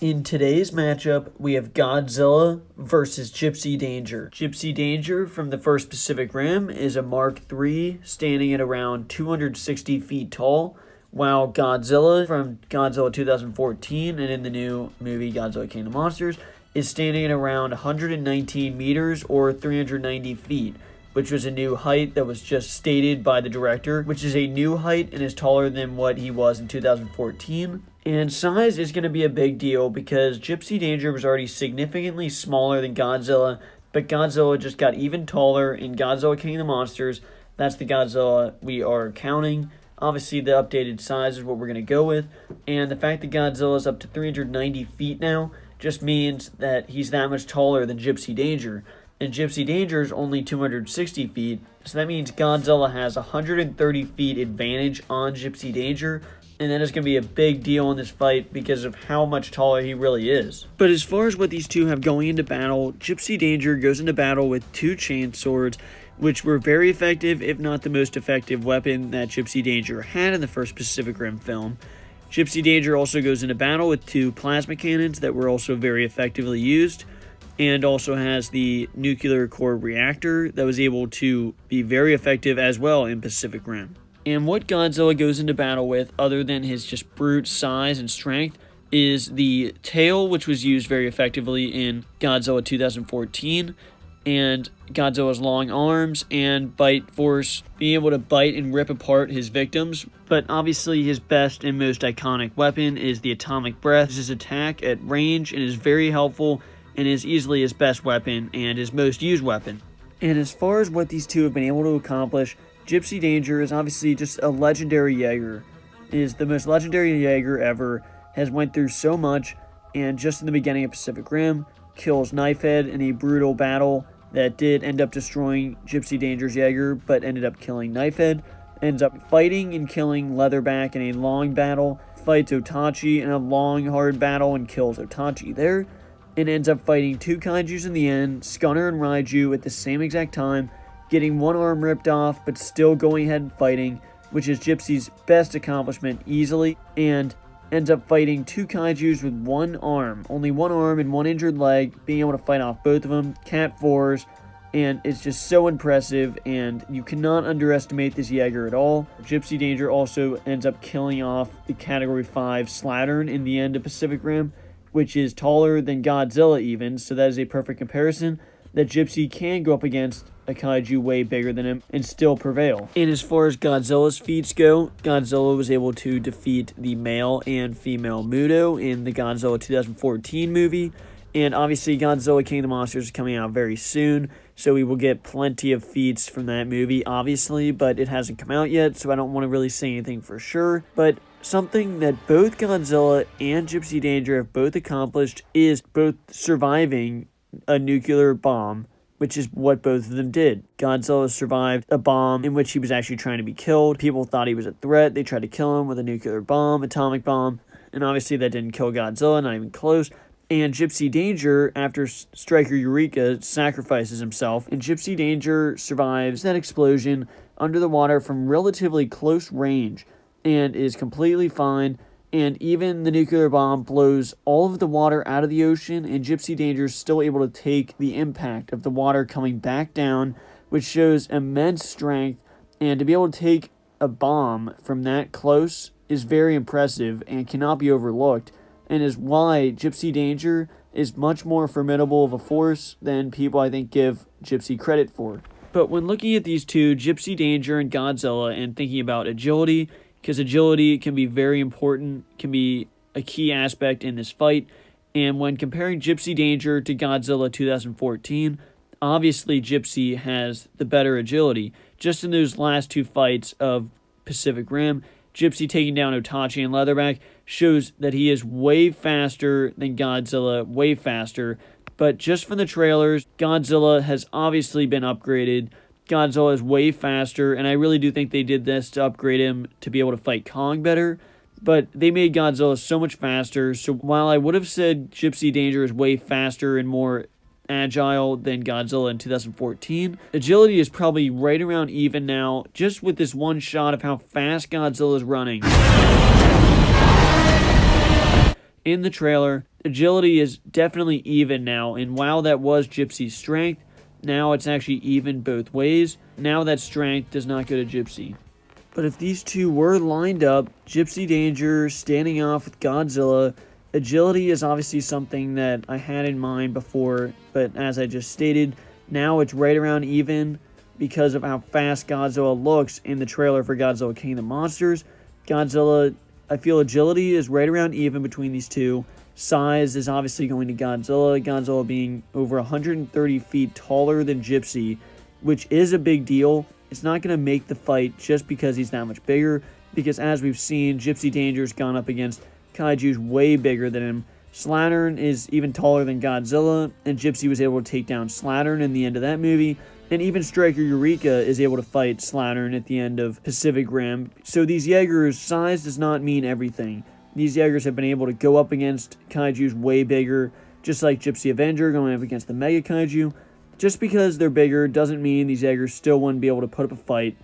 In today's matchup, we have Godzilla versus Gipsy Danger. Gipsy Danger from the first Pacific Rim is a Mark III standing at around 260 feet tall, while Godzilla from Godzilla 2014 and in the new movie Godzilla King of the Monsters is standing at around 119 meters or 390 feet, which was a new height that was just stated by the director, which is a new height and is taller than what he was in 2014. And size is going to be a big deal because Gipsy Danger was already significantly smaller than Godzilla, but Godzilla just got even taller in Godzilla King of the Monsters. That's the Godzilla we are counting. Obviously, the updated size is what we're going to go with. And the fact that Godzilla is up to 390 feet now just means that he's that much taller than Gipsy Danger. And Gipsy Danger is only 260 feet, so that means Godzilla has 130 feet advantage on Gipsy Danger, and that is going to be a big deal in this fight because of how much taller he really is. But as far as what these two have going into battle, Gipsy Danger goes into battle with two chain swords, which were very effective, if not the most effective weapon that Gipsy Danger had in the first Pacific Rim film. Gipsy Danger also goes into battle with two plasma cannons that were also very effectively used, and also has the nuclear core reactor that was able to be very effective as well in Pacific Rim. And what Godzilla goes into battle with, other than his just brute size and strength, is the tail, which was used very effectively in Godzilla 2014, and Godzilla's long arms and bite force, being able to bite and rip apart his victims. But obviously his best and most iconic weapon is the atomic breath. His attack at range and is very helpful and is easily his best weapon and his most used weapon. And as far as what these two have been able to accomplish, Gipsy Danger is obviously just a legendary Jaeger. Is the most legendary Jaeger ever, has went through so much, and just in the beginning of Pacific Rim, kills Knifehead in a brutal battle that did end up destroying Gipsy Danger's Jaeger, but ended up killing Knifehead. Ends up fighting and killing Leatherback in a long battle, fights Otachi in a long, hard battle and kills Otachi there, and ends up fighting two kaijus in the end, Scunner and Raiju, at the same exact time, getting one arm ripped off, but still going ahead and fighting, which is Gipsy's best accomplishment easily, and ends up fighting two kaijus with one arm, only one arm and one injured leg, being able to fight off both of them, Cat 4s, and it's just so impressive, and you cannot underestimate this Jaeger at all. Gipsy Danger also ends up killing off the Category 5 Slattern in the end of Pacific Rim, which is taller than Godzilla even, so that is a perfect comparison, that Gipsy can go up against a kaiju way bigger than him and still prevail. And as far as Godzilla's feats go, Godzilla was able to defeat the male and female Muto in the Godzilla 2014 movie, and obviously Godzilla King of the Monsters is coming out very soon, so we will get plenty of feats from that movie, obviously, but it hasn't come out yet, so I don't want to really say anything for sure. But something that both Godzilla and Gipsy Danger have both accomplished is both surviving a nuclear bomb, which is what both of them did. Godzilla survived a bomb in which he was actually trying to be killed. People thought he was a threat. They tried to kill him with a nuclear bomb, atomic bomb, and obviously that didn't kill Godzilla, not even close. And Gipsy Danger, after Striker Eureka, sacrifices himself, and Gipsy Danger survives that explosion under the water from relatively close range and is completely fine. And even the nuclear bomb blows all of the water out of the ocean, and Gipsy Danger is still able to take the impact of the water coming back down, which shows immense strength. And to be able to take a bomb from that close is very impressive and cannot be overlooked, and is why Gipsy Danger is much more formidable of a force than people, I think, give Gipsy credit for. But when looking at these two, Gipsy Danger and Godzilla, and thinking about agility, because agility can be very important, can be a key aspect in this fight. And when comparing Gipsy Danger to Godzilla 2014, obviously Gipsy has the better agility. Just in those last two fights of Pacific Rim, Gipsy taking down Otachi and Leatherback shows that he is way faster than Godzilla, way faster. But just from the trailers, Godzilla has obviously been upgraded. Godzilla is way faster, and I really do think they did this to upgrade him to be able to fight Kong better. But they made Godzilla so much faster, so while I would have said Gipsy Danger is way faster and more agile than Godzilla in 2014, agility is probably right around even now, just with this one shot of how fast Godzilla is running. in the trailer, agility is definitely even now, and while that was Gipsy's strength, now it's actually even both ways. Now that strength does not go to Gipsy. But if these two were lined up, Gipsy Danger standing off with Godzilla, agility is obviously something that I had in mind before, but as I just stated, now it's right around even because of how fast Godzilla looks in the trailer for Godzilla King of the Monsters. Godzilla, I feel agility is right around even between these two. Size is obviously going to Godzilla, Godzilla being over 130 feet taller than Gipsy, which is a big deal. It's not going to make the fight just because he's that much bigger, because as we've seen, Gipsy Danger's gone up against kaijus way bigger than him. Slattern is even taller than Godzilla, and Gipsy was able to take down Slattern in the end of that movie. And even Striker Eureka is able to fight Slattern at the end of Pacific Rim. So these Jaegers, size does not mean everything. These Jaegers have been able to go up against kaijus way bigger, just like Gipsy Avenger going up against the Mega Kaiju. Just because they're bigger doesn't mean these Jaegers still wouldn't be able to put up a fight.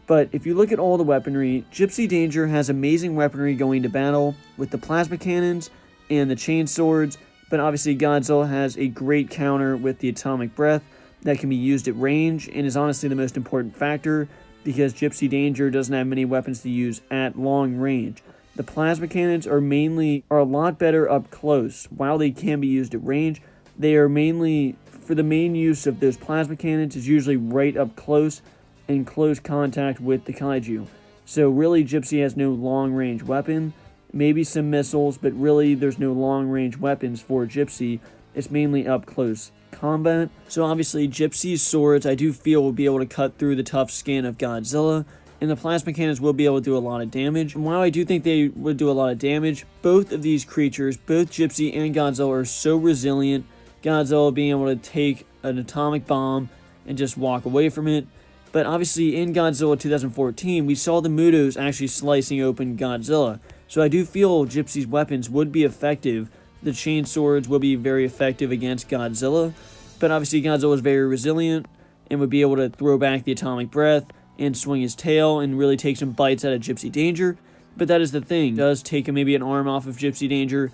But if you look at all the weaponry, Gipsy Danger has amazing weaponry going to battle with the plasma cannons and the chain swords, but obviously Godzilla has a great counter with the atomic breath that can be used at range and is honestly the most important factor because Gipsy Danger doesn't have many weapons to use at long range. The plasma cannons are a lot better up close. While they can be used at range, they are mainly, for the main use of those plasma cannons is usually right up close in close contact with the kaiju. So really Gipsy has no long range weapon, maybe some missiles, but really there's no long range weapons for Gipsy. It's mainly up close combat. So obviously Gipsy's swords I do feel will be able to cut through the tough skin of Godzilla, and the plasma cannons will be able to do a lot of damage. And while I do think they would do a lot of damage, both of these creatures, both Gipsy and Godzilla, are so resilient. Godzilla being able to take an atomic bomb and just walk away from it. But obviously in Godzilla 2014, we saw the Mutos actually slicing open Godzilla. So I do feel Gipsy's weapons would be effective. The chain swords will be very effective against Godzilla. But obviously Godzilla is very resilient and would be able to throw back the atomic breath and swing his tail and really take some bites out of Gipsy Danger. But that is the thing. It does take maybe an arm off of Gipsy Danger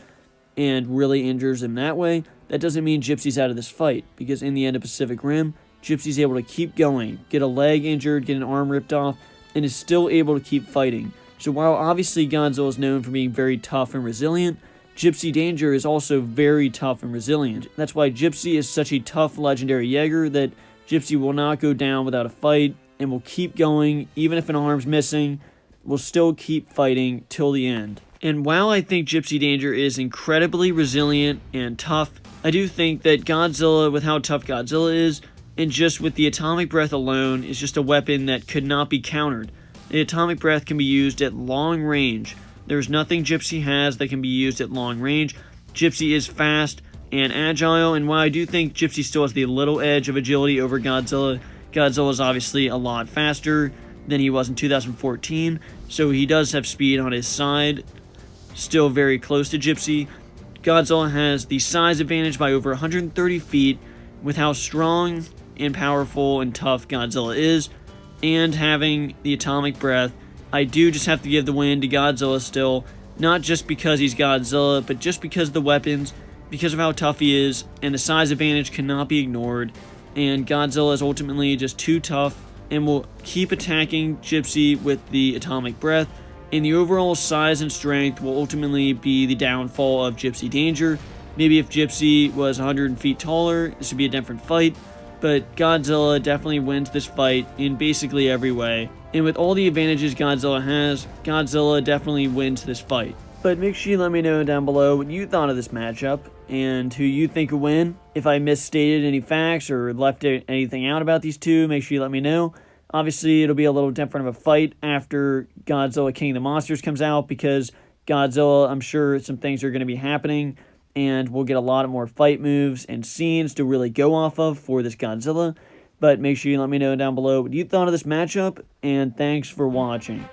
and really injures him that way. That doesn't mean Gipsy's out of this fight, because in the end of Pacific Rim, Gipsy's able to keep going, get a leg injured, get an arm ripped off, and is still able to keep fighting. So while obviously Godzilla is known for being very tough and resilient, Gipsy Danger is also very tough and resilient. That's why Gipsy is such a tough legendary Jaeger that Gipsy will not go down without a fight and will keep going, even if an arm's missing, will still keep fighting till the end. And while I think Gipsy Danger is incredibly resilient and tough, I do think that Godzilla, with how tough Godzilla is, and just with the atomic breath alone, is just a weapon that could not be countered. The atomic breath can be used at long range. There's nothing Gipsy has that can be used at long range. Gipsy is fast and agile, and while I do think Gipsy still has the little edge of agility over Godzilla, Godzilla is obviously a lot faster than he was in 2014, so he does have speed on his side, still very close to Gipsy. Godzilla has the size advantage by over 130 feet with how strong and powerful and tough Godzilla is, and having the atomic breath. I do just have to give the win to Godzilla still, not just because he's Godzilla, but just because of the weapons, because of how tough he is, and the size advantage cannot be ignored, and Godzilla is ultimately just too tough and will keep attacking Gipsy with the atomic breath, and the overall size and strength will ultimately be the downfall of Gipsy Danger. Maybe if Gipsy was 100 feet taller, this would be a different fight, but Godzilla definitely wins this fight in basically every way. And with all the advantages Godzilla has, Godzilla definitely wins this fight. But make sure you let me know down below what you thought of this matchup and who you think will win. If I misstated any facts or left anything out about these two, make sure you let me know. Obviously, it'll be a little different of a fight after Godzilla King of the Monsters comes out, because Godzilla, I'm sure some things are going to be happening, and we'll get a lot more fight moves and scenes to really go off of for this Godzilla. But make sure you let me know down below what you thought of this matchup, and thanks for watching.